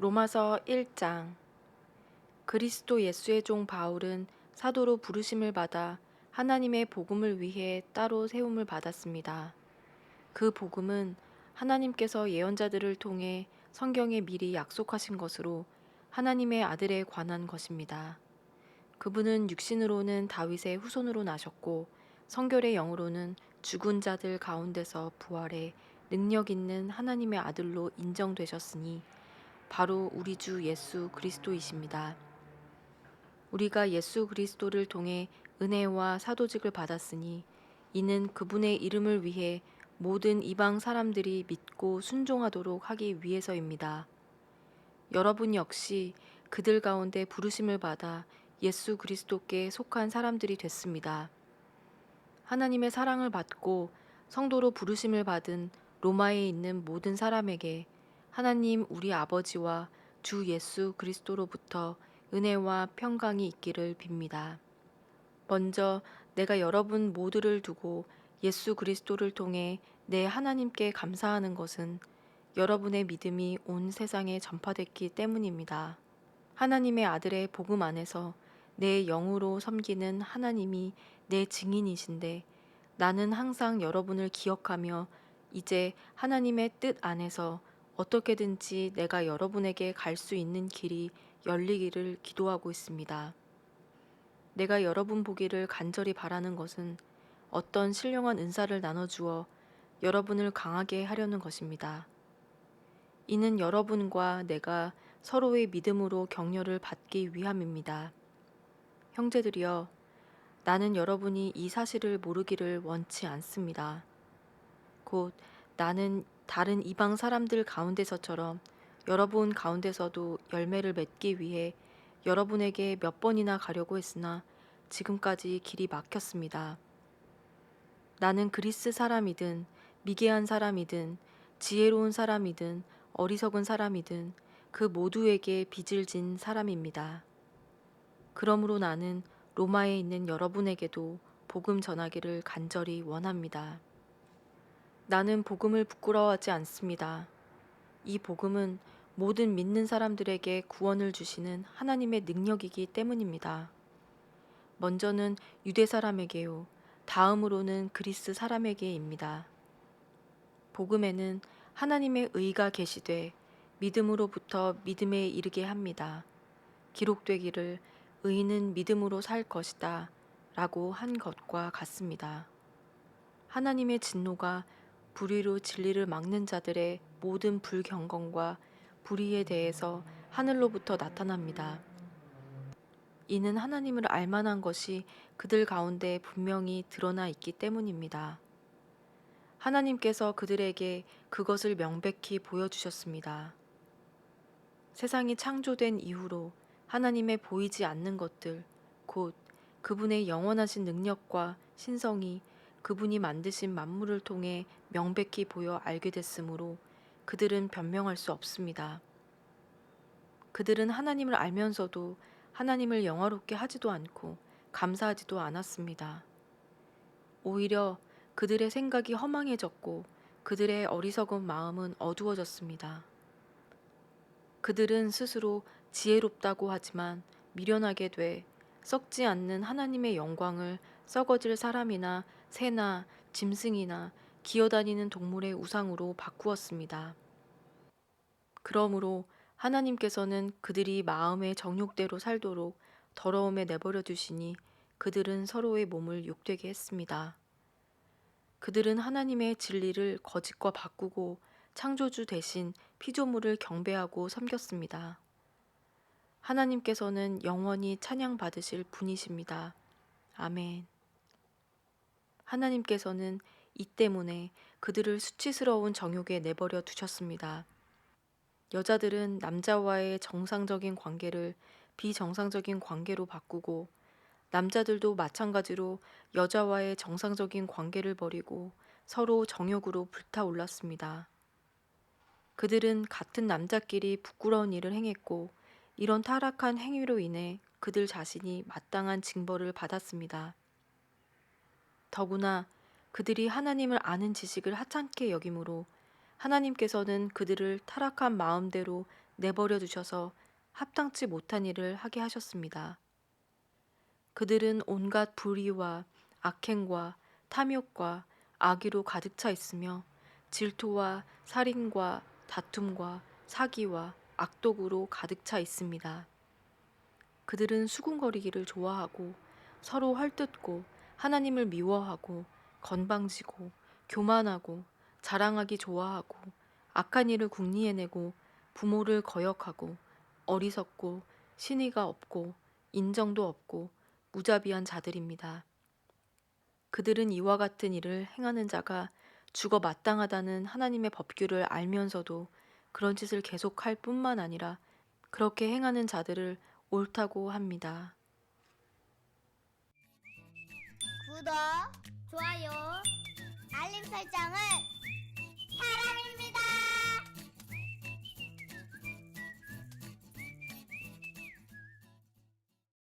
로마서 1장. 그리스도 예수의 종 바울은 사도로 부르심을 받아 하나님의 복음을 위해 따로 세움을 받았습니다. 그 복음은 하나님께서 예언자들을 통해 성경에 미리 약속하신 것으로 하나님의 아들에 관한 것입니다. 그분은 육신으로는 다윗의 후손으로 나셨고 성결의 영으로는 죽은 자들 가운데서 부활해 능력 있는 하나님의 아들로 인정되셨으니 바로 우리 주 예수 그리스도이십니다. 우리가 예수 그리스도를 통해 은혜와 사도직을 받았으니 이는 그분의 이름을 위해 모든 이방 사람들이 믿고 순종하도록 하기 위해서입니다. 여러분 역시 그들 가운데 부르심을 받아 예수 그리스도께 속한 사람들이 됐습니다. 하나님의 사랑을 받고 성도로 부르심을 받은 로마에 있는 모든 사람에게 하나님 우리 아버지와 주 예수 그리스도로부터 은혜와 평강이 있기를 빕니다. 먼저 내가 여러분 모두를 두고 예수 그리스도를 통해 내 하나님께 감사하는 것은 여러분의 믿음이 온 세상에 전파됐기 때문입니다. 하나님의 아들의 복음 안에서 내 영으로 섬기는 하나님이 내 증인이신데 나는 항상 여러분을 기억하며 이제 하나님의 뜻 안에서 어떻게든지 내가 여러분에게 갈 수 있는 길이 열리기를 기도하고 있습니다. 내가 여러분 보기를 간절히 바라는 것은 어떤 신령한 은사를 나눠주어 여러분을 강하게 하려는 것입니다. 이는 여러분과 내가 서로의 믿음으로 격려를 받기 위함입니다. 형제들이여, 나는 여러분이 이 사실을 모르기를 원치 않습니다. 곧 나는 다른 이방 사람들 가운데서처럼 여러분 가운데서도 열매를 맺기 위해 여러분에게 몇 번이나 가려고 했으나 지금까지 길이 막혔습니다. 나는 그리스 사람이든 미개한 사람이든 지혜로운 사람이든 어리석은 사람이든 그 모두에게 빚을 진 사람입니다. 그러므로 나는 로마에 있는 여러분에게도 복음 전하기를 간절히 원합니다. 나는 복음을 부끄러워하지 않습니다. 이 복음은 모든 믿는 사람들에게 구원을 주시는 하나님의 능력이기 때문입니다. 먼저는 유대 사람에게요, 다음으로는 그리스 사람에게입니다. 복음에는 하나님의 의가 계시되 믿음으로부터 믿음에 이르게 합니다. 기록되기를 의인은 믿음으로 살 것이다 라고 한 것과 같습니다. 하나님의 진노가 불의로 진리를 막는 자들의 모든 불경건과 불의에 대해서 하늘로부터 나타납니다. 이는 하나님을 알만한 것이 그들 가운데 분명히 드러나 있기 때문입니다. 하나님께서 그들에게 그것을 명백히 보여주셨습니다. 세상이 창조된 이후로 하나님의 보이지 않는 것들, 곧 그분의 영원하신 능력과 신성이 그분이 만드신 만물을 통해 명백히 보여 알게 됐으므로 그들은 변명할 수 없습니다. 그들은 하나님을 알면서도 하나님을 영화롭게 하지도 않고 감사하지도 않았습니다. 오히려 그들의 생각이 허망해졌고 그들의 어리석은 마음은 어두워졌습니다. 그들은 스스로 지혜롭다고 하지만 미련하게 돼 썩지 않는 하나님의 영광을 썩어질 사람이나 새나 짐승이나 기어다니는 동물의 우상으로 바꾸었습니다. 그러므로 하나님께서는 그들이 마음의 정욕대로 살도록 더러움에 내버려 두시니 그들은 서로의 몸을 욕되게 했습니다. 그들은 하나님의 진리를 거짓과 바꾸고 창조주 대신 피조물을 경배하고 섬겼습니다. 하나님께서는 영원히 찬양받으실 분이십니다. 아멘. 하나님께서는 이 때문에 그들을 수치스러운 정욕에 내버려 두셨습니다. 여자들은 남자와의 정상적인 관계를 비정상적인 관계로 바꾸고 남자들도 마찬가지로 여자와의 정상적인 관계를 버리고 서로 정욕으로 불타올랐습니다. 그들은 같은 남자끼리 부끄러운 일을 행했고 이런 타락한 행위로 인해 그들 자신이 마땅한 징벌을 받았습니다. 더구나 그들이 하나님을 아는 지식을 하찮게 여기므로 하나님께서는 그들을 타락한 마음대로 내버려 두셔서 합당치 못한 일을 하게 하셨습니다. 그들은 온갖 불의와 악행과 탐욕과 악의로 가득 차 있으며 질투와 살인과 다툼과 사기와 악독으로 가득 차 있습니다. 그들은 수군거리기를 좋아하고 서로 헐뜯고 하나님을 미워하고 건방지고 교만하고 자랑하기 좋아하고 악한 일을 궁리해내고 부모를 거역하고 어리석고 신의가 없고 인정도 없고 무자비한 자들입니다. 그들은 이와 같은 일을 행하는 자가 죽어 마땅하다는 하나님의 법규를 알면서도 그런 짓을 계속할 뿐만 아니라 그렇게 행하는 자들을 옳다고 합니다. 구독, 좋아요, 알림 설정은 사랑입니다.